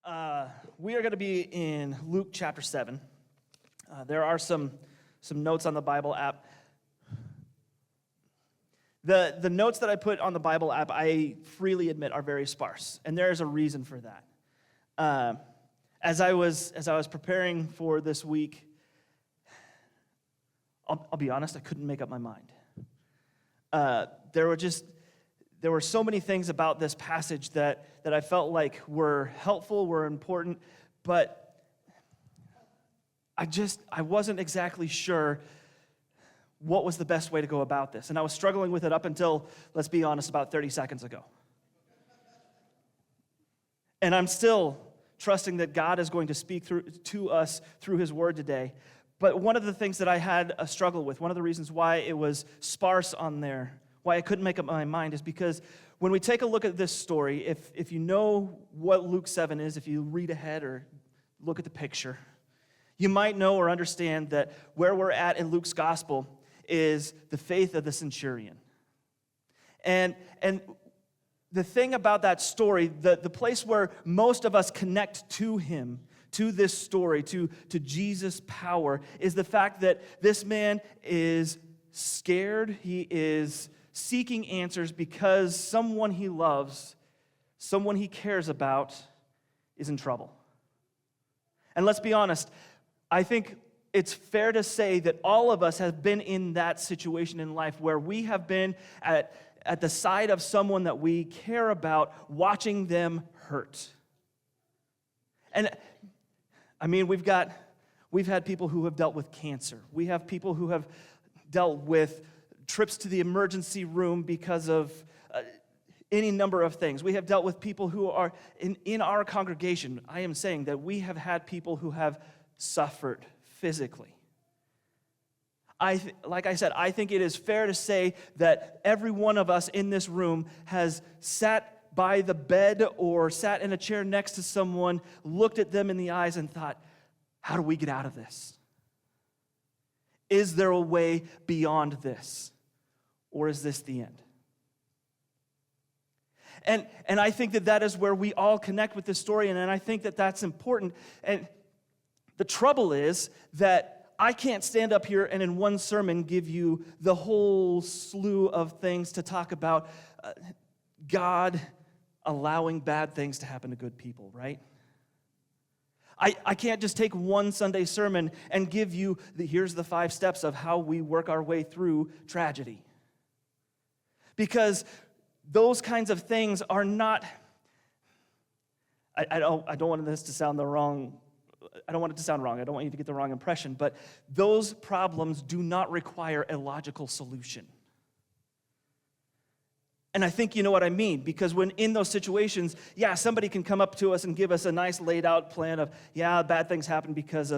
We are going to be in Luke chapter 7. There are some notes on the Bible app. The notes that I put on the Bible app, I freely admit, are very sparse, and there is a reason for that. As I was preparing for this week, I'll be honest, I couldn't make up my mind. There were so many things about this passage that I felt like were helpful, were important, but I wasn't exactly sure what was the best way to go about this. And I was struggling with it up until, let's be honest, about 30 seconds ago. And I'm still trusting that God is going to speak to us through His Word today. But one of the things that I had a struggle with, one of the reasons why it was sparse on there, why I couldn't make up my mind, is because when we take a look at this story, if you know what Luke 7 is, if you read ahead or look at the picture, you might know or understand that where we're at in Luke's gospel is the faith of the centurion. And the thing about that story, the place where most of us connect to him, to this story, to Jesus' power, is the fact that this man is scared. He is seeking answers because someone he loves, someone he cares about, is in trouble. And let's be honest, I think it's fair to say that all of us have been in that situation in life where we have been at the side of someone that we care about, watching them hurt. And I mean, we've had people who have dealt with cancer. We have people who have dealt with trips to the emergency room because of any number of things. We have dealt with people who are in our congregation. I am saying that we have had people who have suffered physically. Like I said, I think it is fair to say that every one of us in this room has sat by the bed or sat in a chair next to someone, looked at them in the eyes and thought, how do we get out of this? Is there a way beyond this? Or is this the end? And I think that is where we all connect with this story, and I think that that's important. And the trouble is that I can't stand up here and in one sermon give you the whole slew of things to talk about God allowing bad things to happen to good people, right? I can't just take one Sunday sermon and give you here's the 5 steps of how we work our way through tragedy. Because those kinds of things are not, I don't want this to sound wrong. I don't want it to sound wrong. I don't want you to get the wrong impression. But those problems do not require a logical solution. And I think you know what I mean, because when in those situations, somebody can come up to us and give us a nice laid out plan of, bad things happen because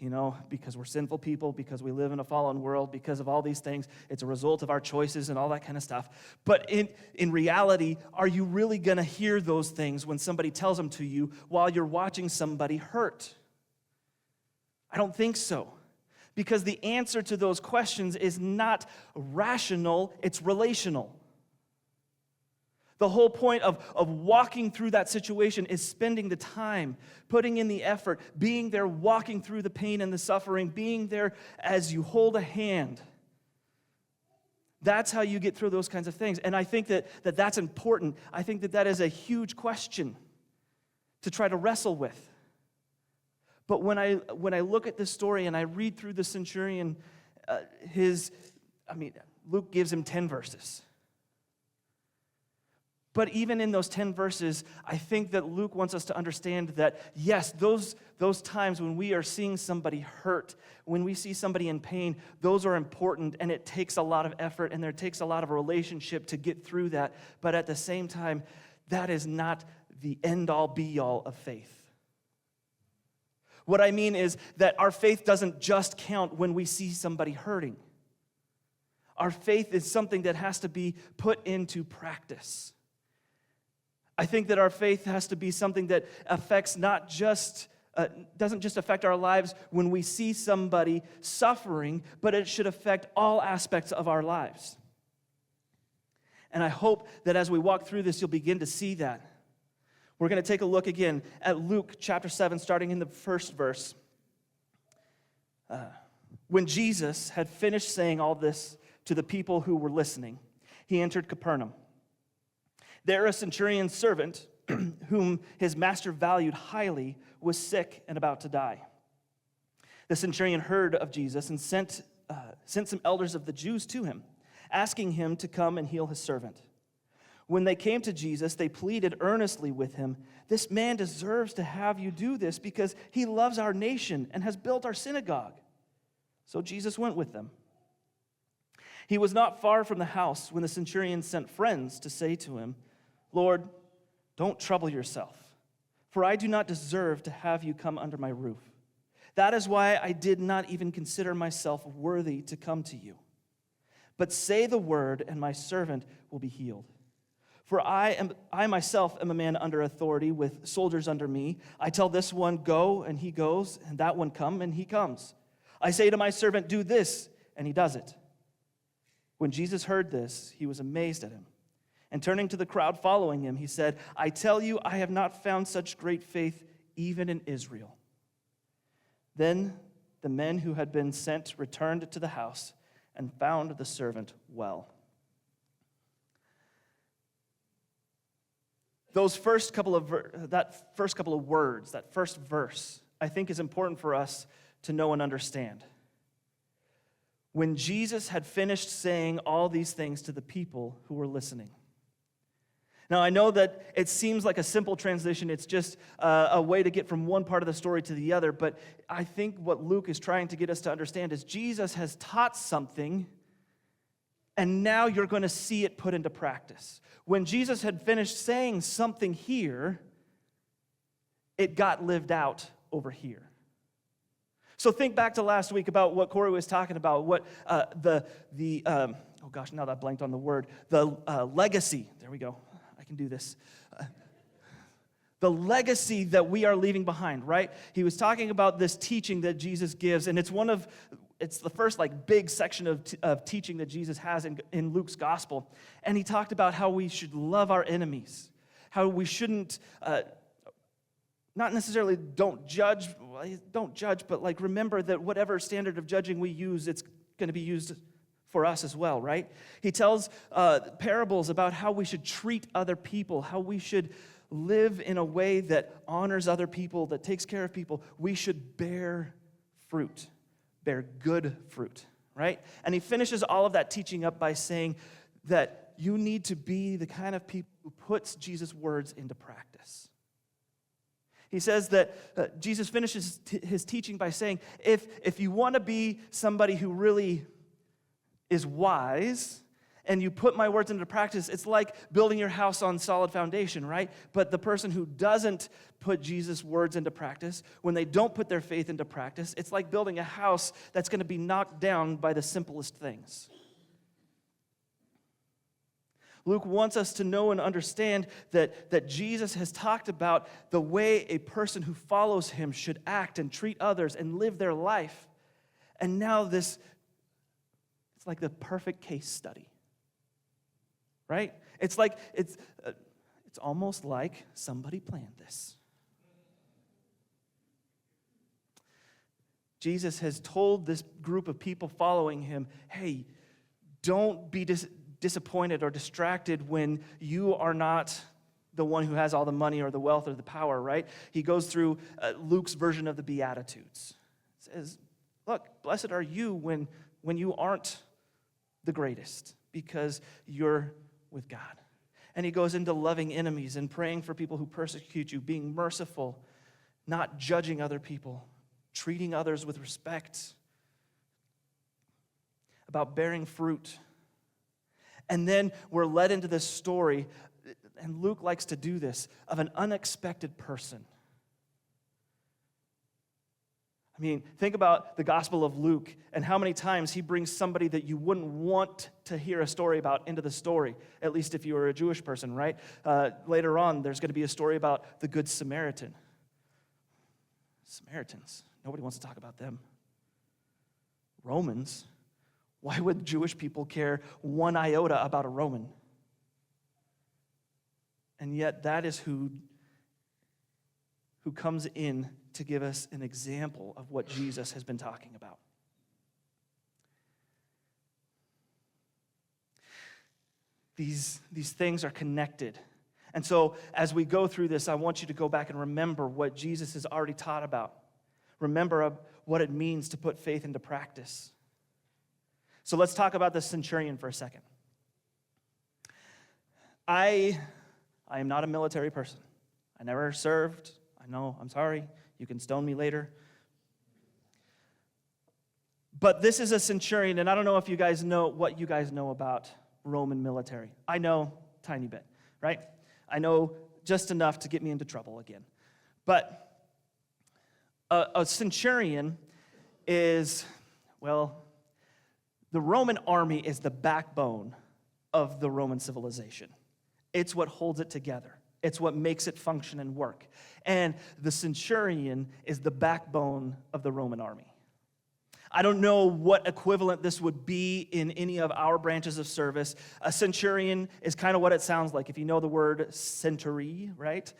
we're sinful people, because we live in a fallen world, because of all these things. It's a result of our choices and all that kind of stuff. But in reality, are you really going to hear those things when somebody tells them to you while you're watching somebody hurt? I don't think so. Because the answer to those questions is not rational, it's relational. The whole point of walking through that situation is spending the time, putting in the effort, being there, walking through the pain and the suffering, being there as you hold a hand. That's how you get through those kinds of things. And I think that's important. I think that is a huge question to try to wrestle with. But when I look at this story and I read through the centurion, Luke gives him 10 verses. But even in those 10 verses, I think that Luke wants us to understand that, yes, those times when we are seeing somebody hurt, when we see somebody in pain, those are important, and it takes a lot of effort, and there takes a lot of relationship to get through that. But at the same time, that is not the end-all, be-all of faith. What I mean is that our faith doesn't just count when we see somebody hurting. Our faith is something that has to be put into practice. I think that our faith has to be something that affects doesn't just affect our lives when we see somebody suffering, but it should affect all aspects of our lives. And I hope that as we walk through this, you'll begin to see that. We're going to take a look again at Luke chapter 7, starting in the first verse. When Jesus had finished saying all this to the people who were listening, he entered Capernaum. There a centurion's servant, whom his master valued highly, was sick and about to die. The centurion heard of Jesus and sent some elders of the Jews to him, asking him to come and heal his servant. When they came to Jesus, they pleaded earnestly with him, "This man deserves to have you do this because he loves our nation and has built our synagogue." So Jesus went with them. He was not far from the house when the centurion sent friends to say to him, "Lord, don't trouble yourself, for I do not deserve to have you come under my roof. That is why I did not even consider myself worthy to come to you. But say the word, and my servant will be healed. For I myself am a man under authority with soldiers under me. I tell this one, 'Go,' and he goes, and that one, 'Come,' and he comes. I say to my servant, 'Do this,' and he does it." When Jesus heard this, he was amazed at him. And turning to the crowd following him, he said, "I tell you, I have not found such great faith even in Israel." Then the men who had been sent returned to the house and found the servant well. That first couple of words, that first verse, I think is important for us to know and understand. When Jesus had finished saying all these things to the people who were listening. Now, I know that it seems like a simple transition. It's just a way to get from one part of the story to the other. But I think what Luke is trying to get us to understand is Jesus has taught something, and now you're going to see it put into practice. When Jesus had finished saying something here, it got lived out over here. So think back to last week about what Corey was talking about, what now that I blanked on the word, the legacy. There we go. I can do this. The legacy that we are leaving behind, right? He was talking about this teaching that Jesus gives, and it's the first big section of teaching that Jesus has in Luke's gospel. And he talked about how we should love our enemies, how we shouldn't, not necessarily don't judge, but remember that whatever standard of judging we use, it's going to be used for us as well, right? He tells parables about how we should treat other people, how we should live in a way that honors other people, that takes care of people. We should bear fruit, bear good fruit, right? And he finishes all of that teaching up by saying that you need to be the kind of people who puts Jesus' words into practice. He says that Jesus finishes his teaching by saying, if you want to be somebody who really is wise, and you put my words into practice, it's like building your house on solid foundation, right? But the person who doesn't put Jesus' words into practice, when they don't put their faith into practice, it's like building a house that's going to be knocked down by the simplest things. Luke wants us to know and understand that Jesus has talked about the way a person who follows him should act and treat others and live their life. And now it's like the perfect case study, right? It's almost like somebody planned this. Jesus has told this group of people following him, hey, don't be disappointed or distracted when you are not the one who has all the money or the wealth or the power, right? He goes through Luke's version of the Beatitudes. It says, look, blessed are you when you aren't the greatest, because you're with God. And he goes into loving enemies and praying for people who persecute you, being merciful, not judging other people, treating others with respect, about bearing fruit. And then we're led into this story, and Luke likes to do this, of an unexpected person. I mean, think about the Gospel of Luke and how many times he brings somebody that you wouldn't want to hear a story about into the story, at least if you were a Jewish person, right? Later on, there's going to be a story about the Good Samaritan. Samaritans, nobody wants to talk about them. Romans, why would Jewish people care one iota about a Roman? And yet that is who who comes in to give us an example of what Jesus has been talking about. These things are connected. And so as we go through this, I want you to go back and remember what Jesus has already taught about. Remember what it means to put faith into practice. So let's talk about the centurion for a second. I am not a military person. I never served. I know, I'm sorry. You can stone me later. But this is a centurion, and I don't know if you guys know what you guys know about Roman military. I know a tiny bit, right? I know just enough to get me into trouble again. But a centurion is, well, the Roman army is the backbone of the Roman civilization. It's what holds it together. It's what makes it function and work. And the centurion is the backbone of the Roman army. I don't know what equivalent this would be in any of our branches of service. A centurion is kind of what it sounds like. If you know the word century, right?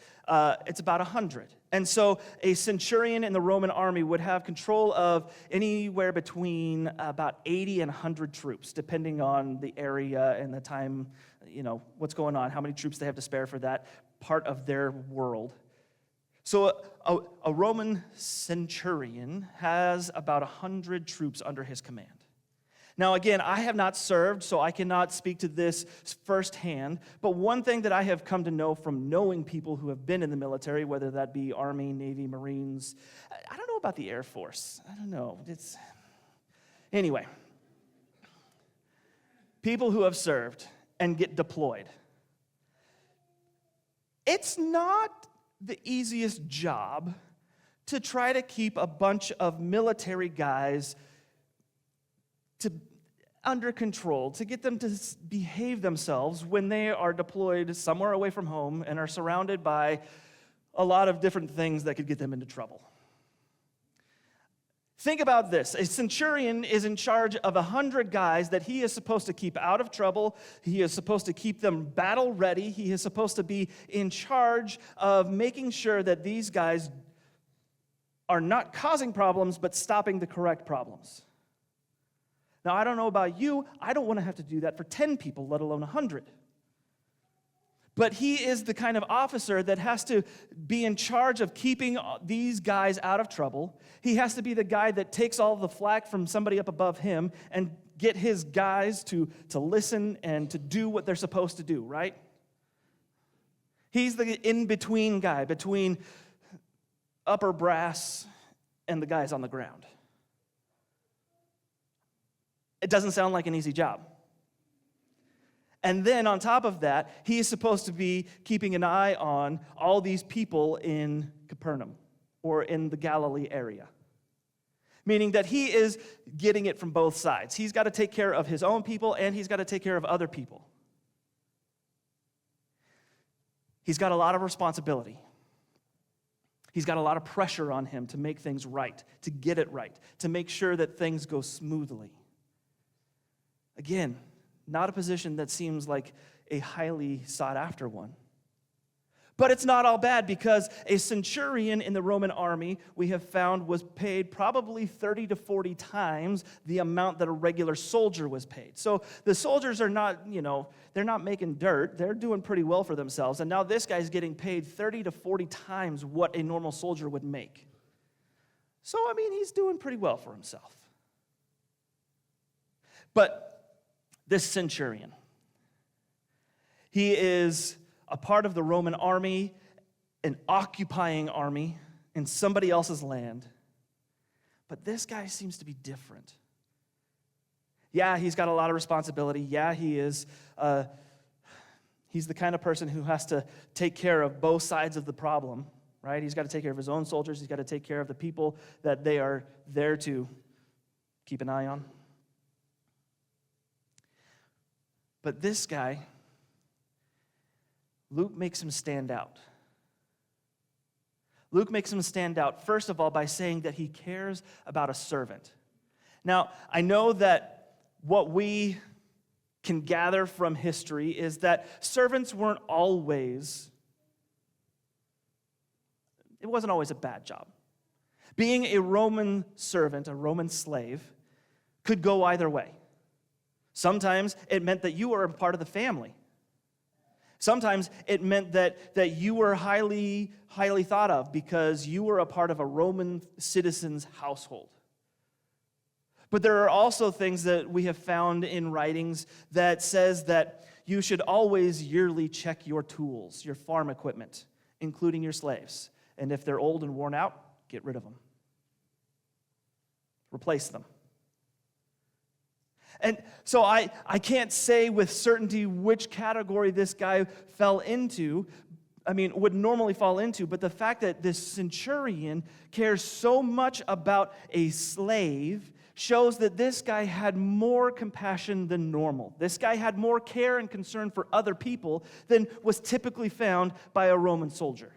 It's about 100. And so a centurion in the Roman army would have control of anywhere between about 80 and 100 troops, depending on the area and the time, what's going on, how many troops they have to spare for that part of their world. So a Roman centurion has about 100 troops under his command. Now, again, I have not served, so I cannot speak to this firsthand, but one thing that I have come to know from knowing people who have been in the military, whether that be Army, Navy, Marines, I don't know about the Air Force. I don't know. Anyway, people who have served and get deployed, it's not the easiest job to try to keep a bunch of military guys under control, to get them to behave themselves when they are deployed somewhere away from home and are surrounded by a lot of different things that could get them into trouble. Think about this. A centurion is in charge of 100 guys that he is supposed to keep out of trouble. He is supposed to keep them battle ready. He is supposed to be in charge of making sure that these guys are not causing problems, but stopping the correct problems. Now, I don't know about you. I don't want to have to do that for 10 people, let alone 100. But he is the kind of officer that has to be in charge of keeping these guys out of trouble. He has to be the guy that takes all the flack from somebody up above him and get his guys to listen and to do what they're supposed to do, right? He's the in-between guy between upper brass and the guys on the ground. It doesn't sound like an easy job. And then on top of that, he is supposed to be keeping an eye on all these people in Capernaum or in the Galilee area. Meaning that he is getting it from both sides. He's got to take care of his own people and he's got to take care of other people. He's got a lot of responsibility. He's got a lot of pressure on him to make things right, to get it right, to make sure that things go smoothly. Again, not a position that seems like a highly sought after one. But it's not all bad because a centurion in the Roman army, we have found, was paid probably 30 to 40 times the amount that a regular soldier was paid. So the soldiers are not, they're not making dirt. They're doing pretty well for themselves. And now this guy's getting paid 30 to 40 times what a normal soldier would make. So, he's doing pretty well for himself. But this centurion, he is a part of the Roman army, an occupying army in somebody else's land. But this guy seems to be different. Yeah, he's got a lot of responsibility. Yeah, he's the kind of person who has to take care of both sides of the problem, right? He's got to take care of his own soldiers. He's got to take care of the people that they are there to keep an eye on. But this guy, Luke makes him stand out. Luke makes him stand out, first of all, by saying that he cares about a servant. Now, I know that what we can gather from history is that servants weren't always it wasn't always a bad job. Being a Roman servant, a Roman slave, could go either way. Sometimes it meant that you were a part of the family. Sometimes it meant that you were highly thought of because you were a part of a Roman citizen's household. But there are also things that we have found in writings that says that you should always yearly check your tools, your farm equipment, including your slaves. And if they're old and worn out, get rid of them. Replace them. And so I can't say with certainty which category this guy fell into, would normally fall into, but the fact that this centurion cares so much about a slave shows that this guy had more compassion than normal. This guy had more care and concern for other people than was typically found by a Roman soldier.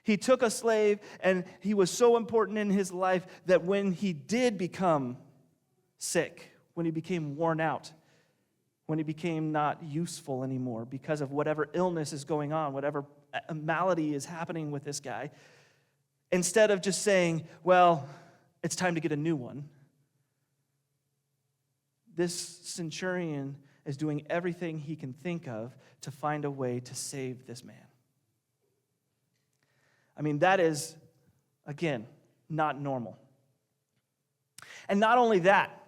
He took a slave, and he was so important in his life that when he did become sick, when he became worn out, when he became not useful anymore because of whatever illness is going on, whatever malady is happening with this guy, instead of just saying, well, it's time to get a new one, this centurion is doing everything he can think of to find a way to save this man. That is, again, not normal. And not only that,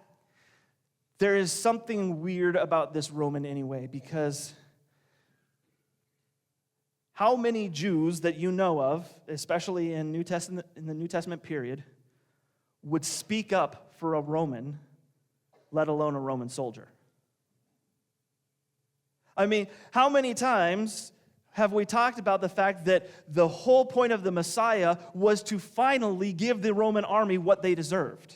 there is something weird about this Roman anyway, because how many Jews that you know of, especially in the New Testament period, would speak up for a Roman, let alone a Roman soldier? How many times have we talked about the fact that the whole point of the Messiah was to finally give the Roman army what they deserved?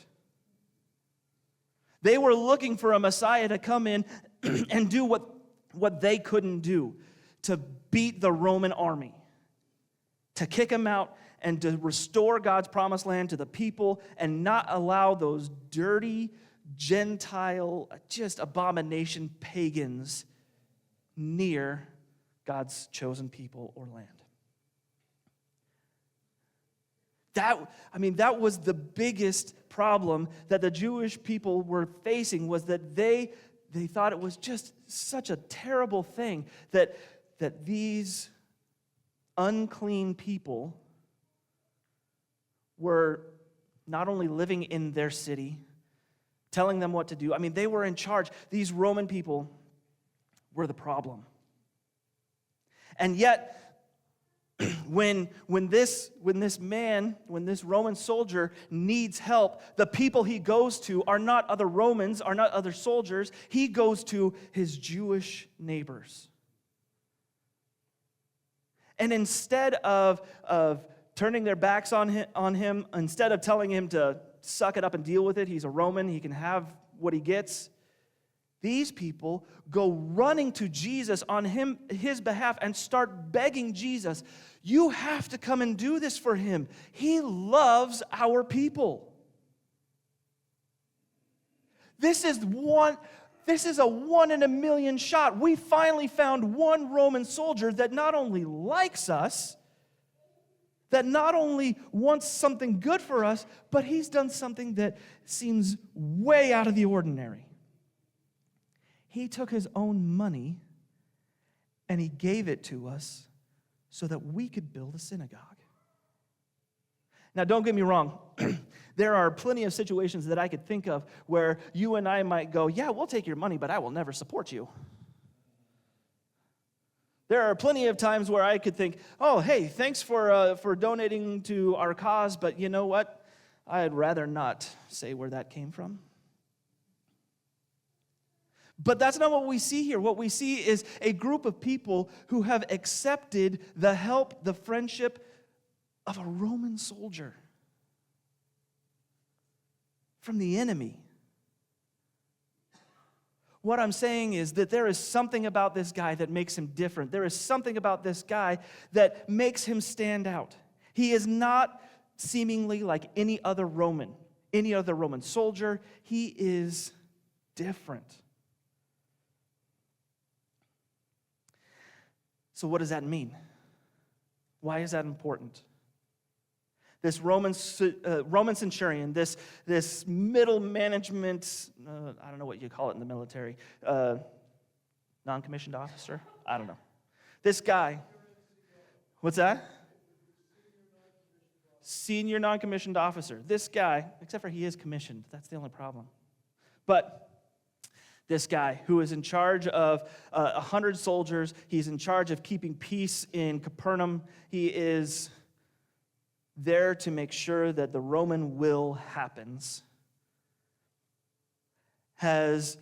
They were looking for a Messiah to come in and do what they couldn't do, to beat the Roman army, to kick them out and to restore God's promised land to the people and not allow those dirty, Gentile, just abomination pagans near God's chosen people or land. That was the biggest problem that the Jewish people were facing, was that they thought it was just such a terrible thing that these unclean people were not only living in their city, telling them what to do. They were in charge. These Roman people were the problem. And yet, when this Roman soldier needs help, the people he goes to are not other Romans, are not other soldiers. He goes to his Jewish neighbors. And instead of turning their backs on him, instead of telling him to suck it up and deal with it, he's a Roman, he can have what he gets, these people go running to Jesus on his behalf and start begging Jesus, you have to come and do this for him. He loves our people. This is a 1 in a million shot. We finally found one Roman soldier that not only likes us, that not only wants something good for us, but he's done something that seems way out of the ordinary. He took his own money and he gave it to us so that we could build a synagogue. Now, don't get me wrong. There are plenty of situations that I could think of where you and I might go, yeah, we'll take your money, but I will never support you. There are plenty of times where I could think, oh, hey, thanks for donating to our cause, but you know what? I'd rather not say where that came from. But that's not what we see here. What we see is a group of people who have accepted the help, the friendship of a Roman soldier from the enemy. What I'm saying is that there is something about this guy that makes him different. There is something about this guy that makes him stand out. He is not seemingly like any other Roman soldier. He is different. So what does that mean? Why is that important? This Roman centurion, this middle management, I don't know what you call it in the military, non-commissioned officer? I don't know. This guy, what's that? Senior non-commissioned officer. This guy, except for he is commissioned, that's the only problem. But this guy who is in charge of 100 soldiers, he's in charge of keeping peace in Capernaum. He is there to make sure that the Roman will happens, has,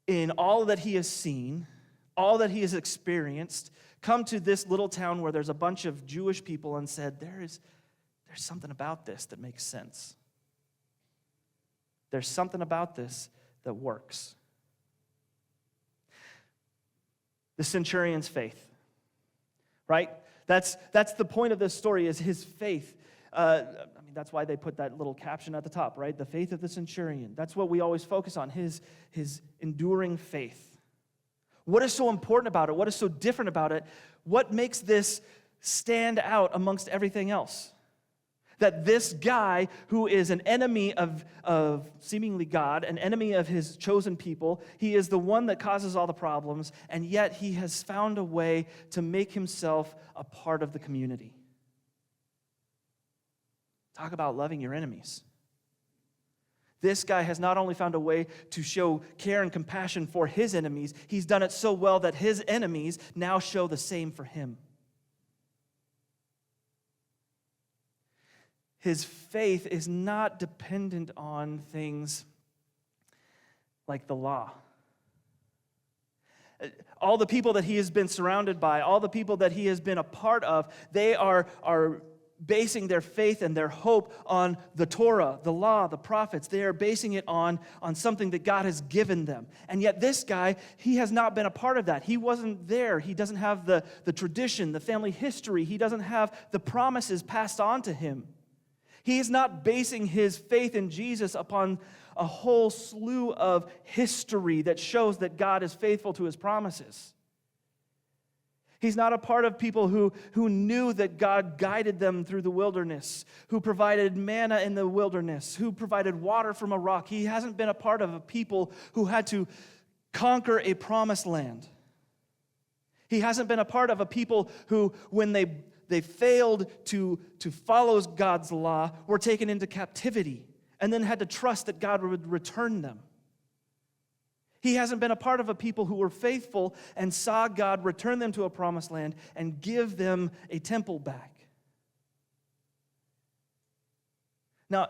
in all that he has seen, all that he has experienced, come to this little town where there's a bunch of Jewish people and said, there's something about this that makes sense. There's something about this that works. The centurion's faith, right? That's the point of this story, is his faith. That's why they put that little caption at the top, right? The faith of the centurion. That's what we always focus on, his enduring faith. What is so important about it? What is so different about it? What makes this stand out amongst everything else? That this guy, who is an enemy of seemingly God, an enemy of his chosen people, he is the one that causes all the problems, and yet he has found a way to make himself a part of the community. Talk about loving your enemies. This guy has not only found a way to show care and compassion for his enemies, he's done it so well that his enemies now show the same for him. His faith is not dependent on things like the law. All the people that he has been surrounded by, all the people that he has been a part of, they are basing their faith and their hope on the Torah, the law, the prophets. They are basing it on something that God has given them. And yet this guy, he has not been a part of that. He wasn't there. He doesn't have the tradition, the family history. He doesn't have the promises passed on to him. He is not basing his faith in Jesus upon a whole slew of history that shows that God is faithful to his promises. He's not a part of people who knew that God guided them through the wilderness, who provided manna in the wilderness, who provided water from a rock. He hasn't been a part of a people who had to conquer a promised land. He hasn't been a part of a people who, when they failed to follow God's law, were taken into captivity and then had to trust that God would return them. He hasn't been a part of a people who were faithful and saw God return them to a promised land and give them a temple back. Now,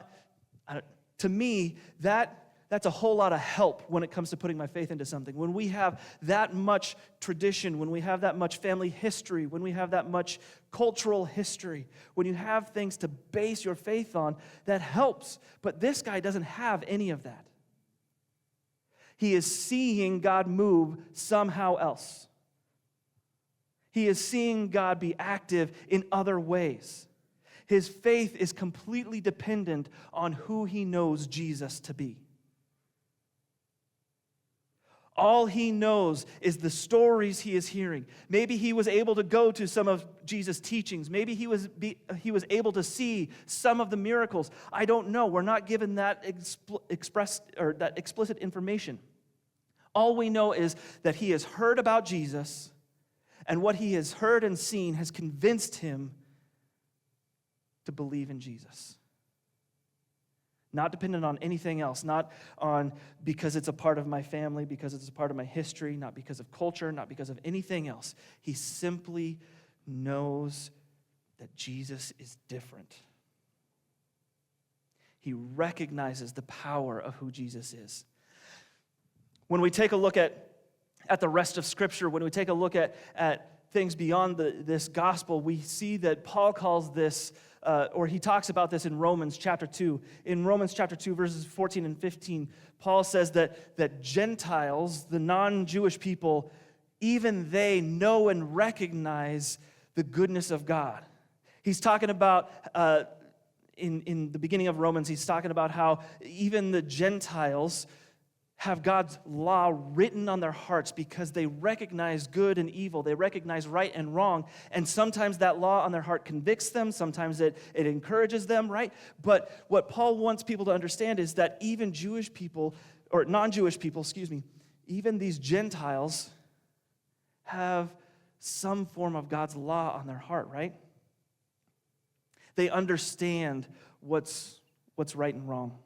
to me, that's a whole lot of help when it comes to putting my faith into something. When we have that much tradition, when we have that much family history, when we have that much cultural history, when you have things to base your faith on, that helps. But this guy doesn't have any of that. He is seeing God move somehow else. He is seeing God be active in other ways. His faith is completely dependent on who he knows Jesus to be. All he knows is the stories he is hearing. Maybe he was able to go to some of Jesus' teachings. Maybe he was able to see some of the miracles. I don't know. We're not given that explicit information. All we know is that he has heard about Jesus, and what he has heard and seen has convinced him to believe in Jesus. Not dependent on anything else, not on because it's a part of my family, because it's a part of my history, not because of culture, not because of anything else. He simply knows that Jesus is different. He recognizes the power of who Jesus is. When we take a look at the rest of Scripture, when we take a look at things beyond this gospel, we see that Paul calls this or he talks about this in Romans chapter 2. In Romans chapter 2, verses 14 and 15, Paul says that Gentiles, the non-Jewish people, even they know and recognize the goodness of God. He's talking about, in the beginning of Romans, he's talking about how even the Gentiles have God's law written on their hearts because they recognize good and evil. They recognize right and wrong. And sometimes that law on their heart convicts them. Sometimes it encourages them, right? But what Paul wants people to understand is that even Jewish people, or non-Jewish people, even these Gentiles have some form of God's law on their heart, right? They understand what's right and wrong.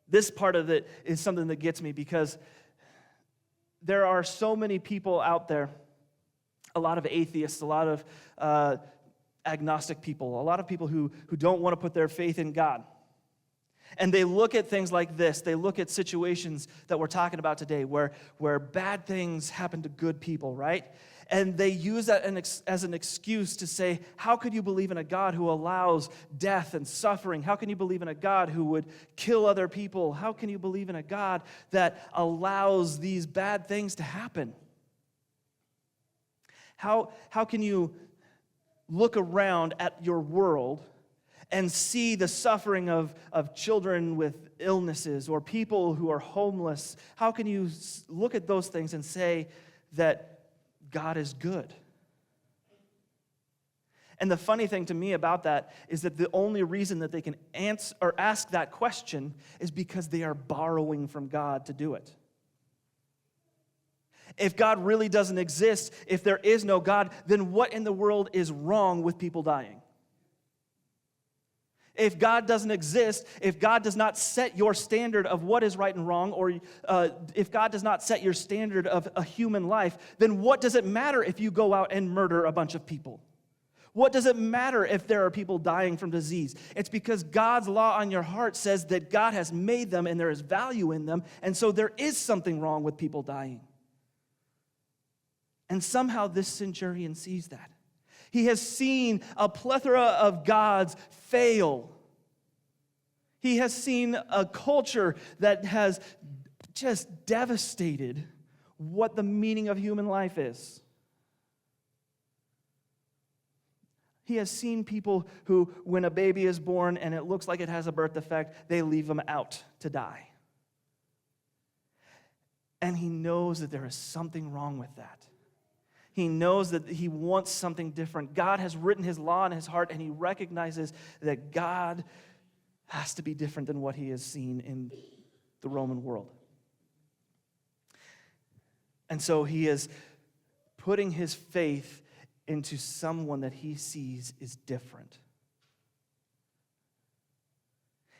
This part of it is something that gets me because there are so many people out there, a lot of atheists, a lot of agnostic people, a lot of people who don't want to put their faith in God. And they look at things like this. They look at situations that we're talking about today where bad things happen to good people, right? And they use that as an excuse to say, how could you believe in a God who allows death and suffering? How can you believe in a God who would kill other people? How can you believe in a God that allows these bad things to happen? How can you look around at your world and see the suffering of children with illnesses or people who are homeless? How can you look at those things and say that God is good? And the funny thing to me about that is that the only reason that they can answer or ask that question is because they are borrowing from God to do it. If God really doesn't exist, if there is no God, then what in the world is wrong with people dying? If God doesn't exist, if God does not set your standard of what is right and wrong, or if God does not set your standard of a human life, then what does it matter if you go out and murder a bunch of people? What does it matter if there are people dying from disease? It's because God's law on your heart says that God has made them and there is value in them, and so there is something wrong with people dying. And somehow this centurion sees that. He has seen a plethora of gods fail. He has seen a culture that has just devastated what the meaning of human life is. He has seen people who, when a baby is born and it looks like it has a birth defect, they leave them out to die. And he knows that there is something wrong with that. He knows that he wants something different. God has written his law in his heart, and he recognizes that God has to be different than what he has seen in the Roman world. And so he is putting his faith into someone that he sees is different.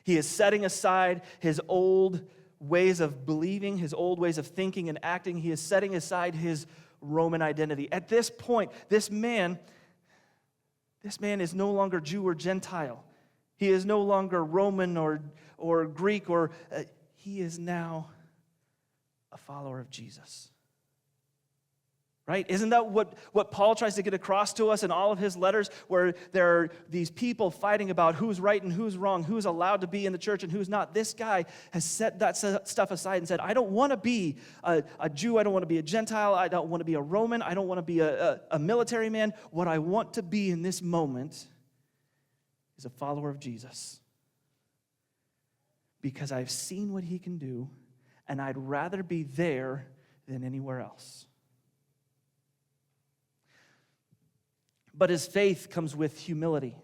He is setting aside his old ways of believing, his old ways of thinking and acting. He is setting aside his Roman identity. At this point, this man is no longer Jew or Gentile. He is no longer Roman or Greek, he is now a follower of Jesus. Right? Isn't that what Paul tries to get across to us in all of his letters, where there are these people fighting about who's right and who's wrong, who's allowed to be in the church and who's not? This guy has set that stuff aside and said, I don't want to be a Jew, I don't want to be a Gentile, I don't want to be a Roman, I don't want to be a military man. What I want to be in this moment is a follower of Jesus. Because I've seen what he can do, and I'd rather be there than anywhere else. But his faith comes with humility.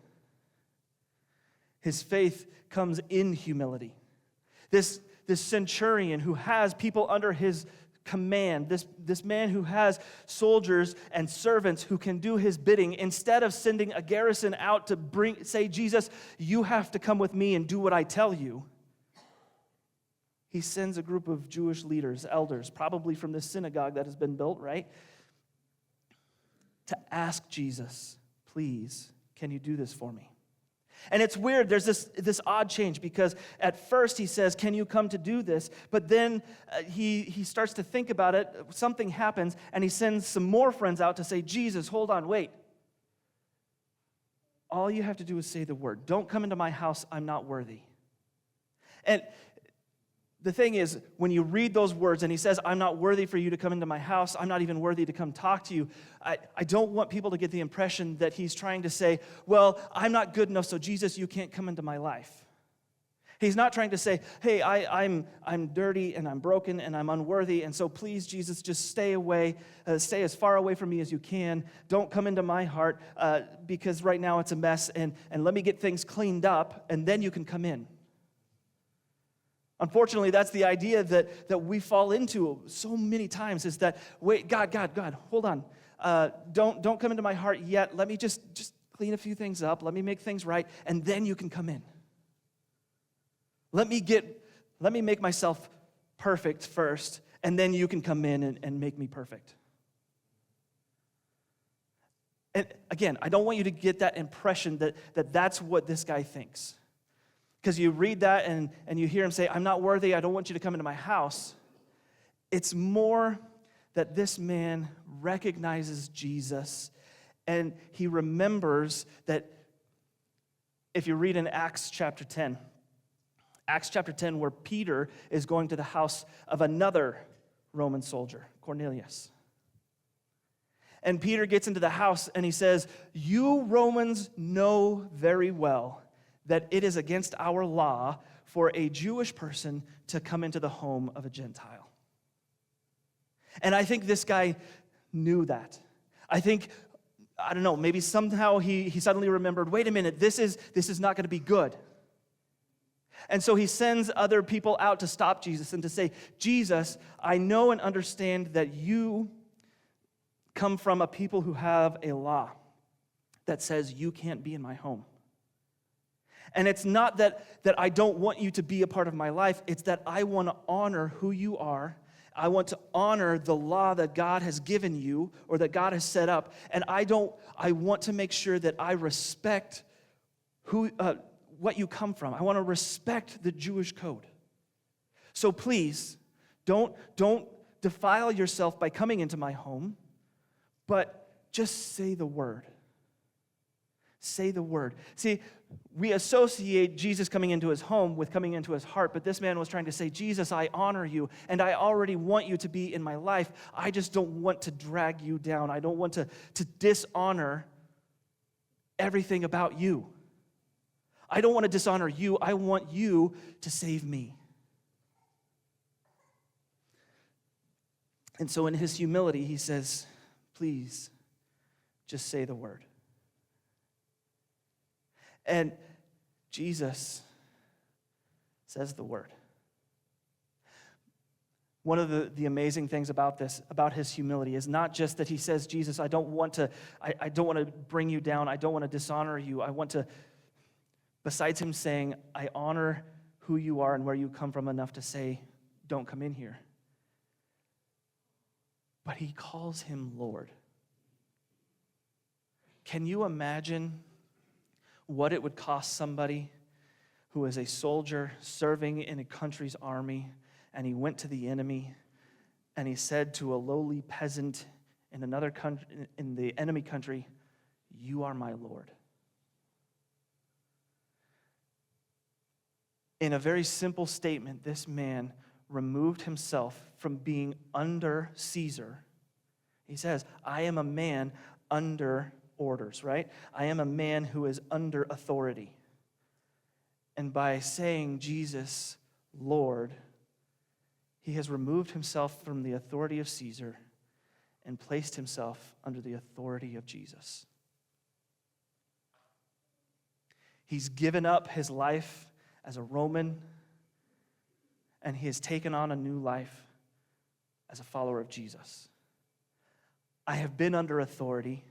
His faith comes in humility. This centurion who has people under his command, this man who has soldiers and servants who can do his bidding, instead of sending a garrison out to say, Jesus, you have to come with me and do what I tell you, he sends a group of Jewish leaders, elders, probably from this synagogue that has been built, right? To ask Jesus, please, can you do this for me? And it's weird, there's this odd change, because at first he says, can you come to do this? But then he starts to think about it, something happens, and he sends some more friends out to say, Jesus, hold on, wait. All you have to do is say the word. Don't come into my house, I'm not worthy. And the thing is, when you read those words and he says, I'm not worthy for you to come into my house, I'm not even worthy to come talk to you, I don't want people to get the impression that he's trying to say, well, I'm not good enough, so Jesus, you can't come into my life. He's not trying to say, hey, I'm dirty and I'm broken and I'm unworthy, and so please, Jesus, just stay away, stay as far away from me as you can. Don't come into my heart because right now it's a mess, and let me get things cleaned up, and then you can come in. Unfortunately, that's the idea that we fall into so many times, is that, wait, God, hold on. Don't come into my heart yet. Let me just clean a few things up. Let me make things right, and then you can come in. Let me make myself perfect first, and then you can come in and make me perfect. And again, I don't want you to get that impression that that's what this guy thinks. Because you read that and you hear him say, I'm not worthy, I don't want you to come into my house. It's more that this man recognizes Jesus, and he remembers that if you read in Acts chapter 10, where Peter is going to the house of another Roman soldier, Cornelius. And Peter gets into the house and he says, you Romans know very well that it is against our law for a Jewish person to come into the home of a Gentile. And I think this guy knew that. I don't know, maybe somehow he suddenly remembered, wait a minute, this is not going to be good. And so he sends other people out to stop Jesus and to say, Jesus, I know and understand that you come from a people who have a law that says you can't be in my home. And it's not that I don't want you to be a part of my life. It's that I want to honor who you are. I want to honor the law that God has given you or that God has set up. And I want to make sure that I respect what you come from. I want to respect the Jewish code. So please, don't defile yourself by coming into my home, but just say the word. Say the word. See, we associate Jesus coming into his home with coming into his heart, but this man was trying to say, Jesus, I honor you, and I already want you to be in my life. I just don't want to drag you down. I don't want to dishonor everything about you. I don't want to dishonor you. I want you to save me. And so in his humility, he says, please, just say the word. And Jesus says the word. One of the amazing things about this, about his humility, is not just that he says, Jesus, I don't want to bring you down. I don't want to dishonor you. Besides him saying, I honor who you are and where you come from enough to say, don't come in here. But he calls him Lord. Can you imagine what it would cost somebody who is a soldier serving in a country's army, and he went to the enemy and he said to a lowly peasant in another country, in the enemy country, you are my Lord? In a very simple statement, this man removed himself from being under Caesar. He says, I am a man under orders, right? I am a man who is under authority. And by saying Jesus, Lord, he has removed himself from the authority of Caesar and placed himself under the authority of Jesus. He's given up his life as a Roman, and he has taken on a new life as a follower of Jesus. I have been under authority,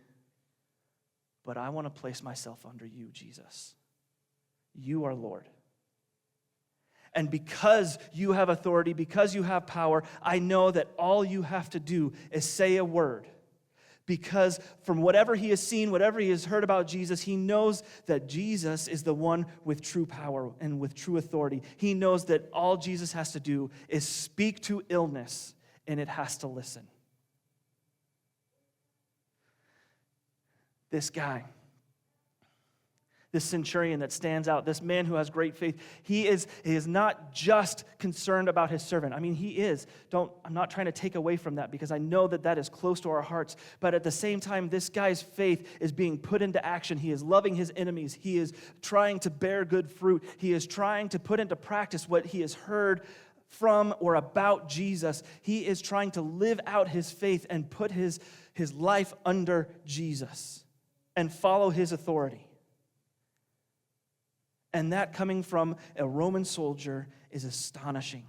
but I want to place myself under you, Jesus. You are Lord. And because you have authority, because you have power, I know that all you have to do is say a word. Because from whatever he has seen, whatever he has heard about Jesus, he knows that Jesus is the one with true power and with true authority. He knows that all Jesus has to do is speak to illness, and it has to listen. This guy This centurion that stands out, this man who has great faith, he is not just concerned about his servant. I mean, he is. I'm not trying to take away from that because I know that that is close to our hearts. But at the same time, this guy's faith is being put into action. He is loving his enemies. He is trying to bear good fruit. He is trying to put into practice what he has heard from or about Jesus. He is trying to live out his faith and put his life under Jesus and follow his authority. And that coming from a Roman soldier is astonishing,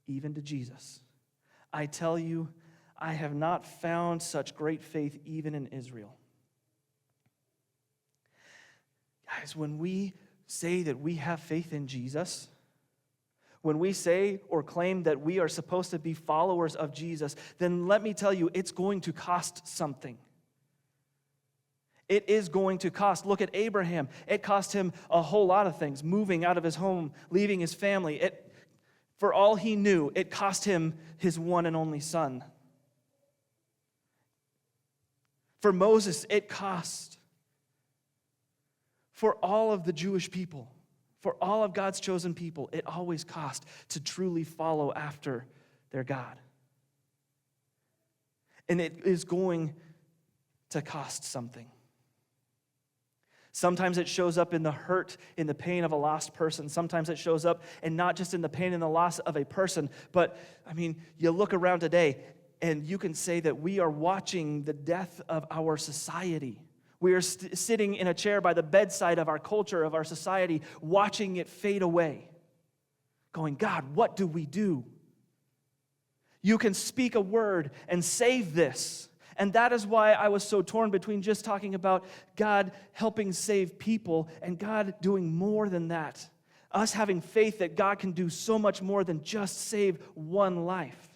even to Jesus. I tell you, I have not found such great faith even in Israel. Guys, when we say that we have faith in Jesus, when we say or claim that we are supposed to be followers of Jesus, then let me tell you, it's going to cost something. It is going to cost. Look at Abraham. It cost him a whole lot of things, moving out of his home, leaving his family. For all he knew, it cost him his one and only son. For Moses, it cost. For all of the Jewish people, for all of God's chosen people, it always cost to truly follow after their God. And it is going to cost something. Sometimes it shows up in the hurt, in the pain of a lost person. Sometimes it shows up, and not just in the pain and the loss of a person, but, I mean, you look around today, and you can say that we are watching the death of our society. We are sitting in a chair by the bedside of our culture, of our society, watching it fade away, going, God, what do we do? You can speak a word and save this. And that is why I was so torn between just talking about God helping save people and God doing more than that. Us having faith that God can do so much more than just save one life.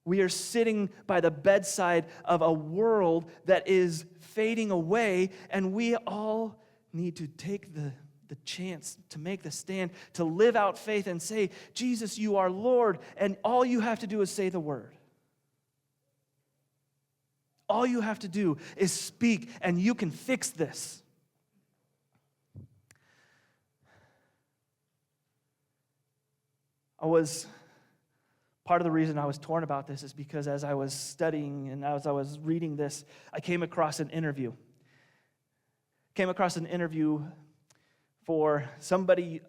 We are sitting by the bedside of a world that is fading away, and we all need to take the chance to make the stand, to live out faith and say, Jesus, you are Lord, and all you have to do is say the word. All you have to do is speak, and you can fix this. Part of the reason I was torn about this is because as I was studying and as I was reading this, I came across an interview. For somebody,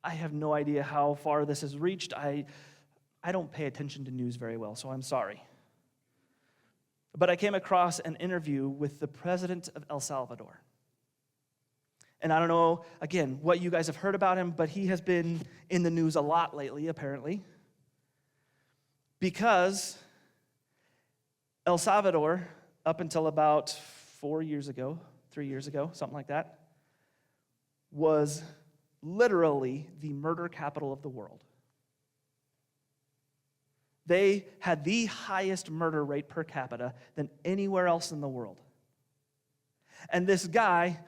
I have no idea how far this has reached. I don't pay attention to news very well, so I'm sorry. But I came across an interview with the president of El Salvador. And I don't know, again, what you guys have heard about him, but he has been in the news a lot lately, apparently. Because El Salvador, up until about 3 years ago, something like that, was literally the murder capital of the world. They had the highest murder rate per capita than anywhere else in the world. And this guy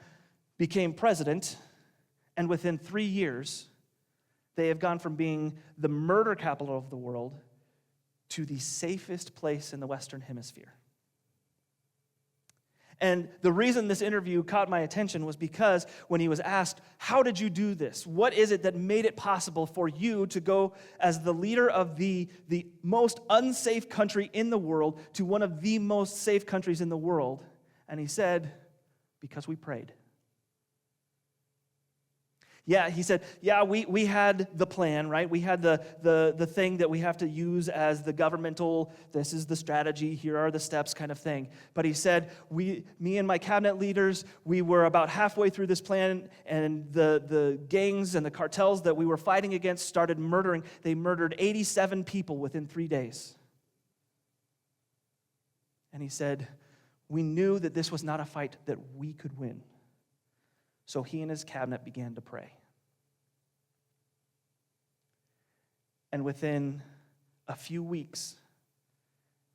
became president, and within 3 years, they have gone from being the murder capital of the world to the safest place in the Western Hemisphere. And the reason this interview caught my attention was because when he was asked, how did you do this? What is it that made it possible for you to go as the leader of the most unsafe country in the world to one of the most safe countries in the world? And he said, because we prayed. Yeah, he said, we had the plan, right? We had the thing that we have to use as the governmental, this is the strategy, here are the steps kind of thing. But he said, me and my cabinet leaders, we were about halfway through this plan, and the gangs and the cartels that we were fighting against started murdering. They murdered 87 people within 3 days. And he said, we knew that this was not a fight that we could win. So he and his cabinet began to pray. And within a few weeks,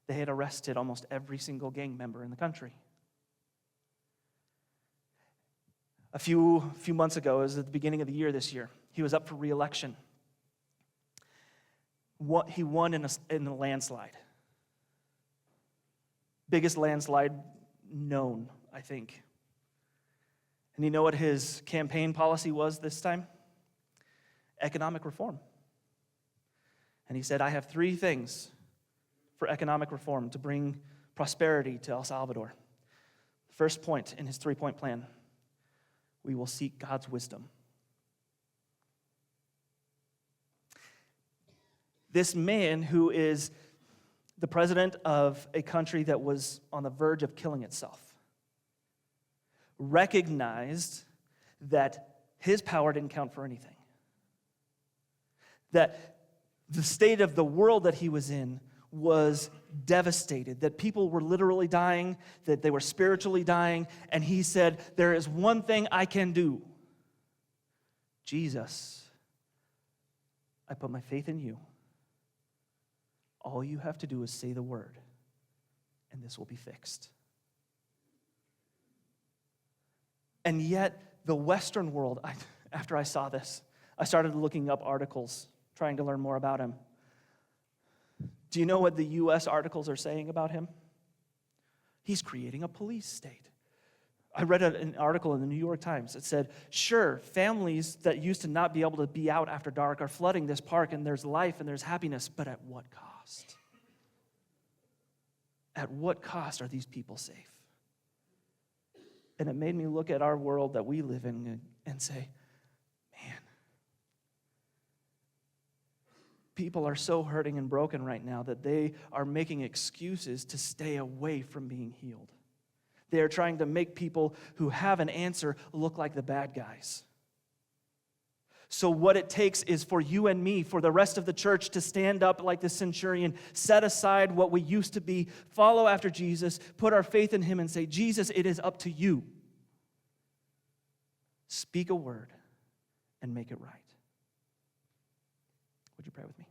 they had arrested almost every single gang member in the country. A few months ago, it was at the beginning of the year this year, he was up for re-election. He won in a landslide. Biggest landslide known, I think. And you know what his campaign policy was this time? Economic reform. And he said, I have 3 things for economic reform to bring prosperity to El Salvador. First point in his 3-point plan: we will seek God's wisdom. This man, who is the president of a country that was on the verge of killing itself, recognized that his power didn't count for anything. That the state of the world that he was in was devastated, that people were literally dying, that they were spiritually dying, and he said, there is one thing I can do. Jesus, I put my faith in you. All you have to do is say the word, and this will be fixed. And yet, the Western world, after I saw this, I started looking up articles, trying to learn more about him. Do you know what the U.S. articles are saying about him? He's creating a police state. I read an article in the New York Times that said, sure, families that used to not be able to be out after dark are flooding this park, and there's life and there's happiness, but at what cost? At what cost are these people safe? And it made me look at our world that we live in and say, man, people are so hurting and broken right now that they are making excuses to stay away from being healed. They are trying to make people who have an answer look like the bad guys. So what it takes is for you and me, for the rest of the church, to stand up like the centurion, set aside what we used to be, follow after Jesus, put our faith in him and say, Jesus, it is up to you. Speak a word and make it right. Would you pray with me?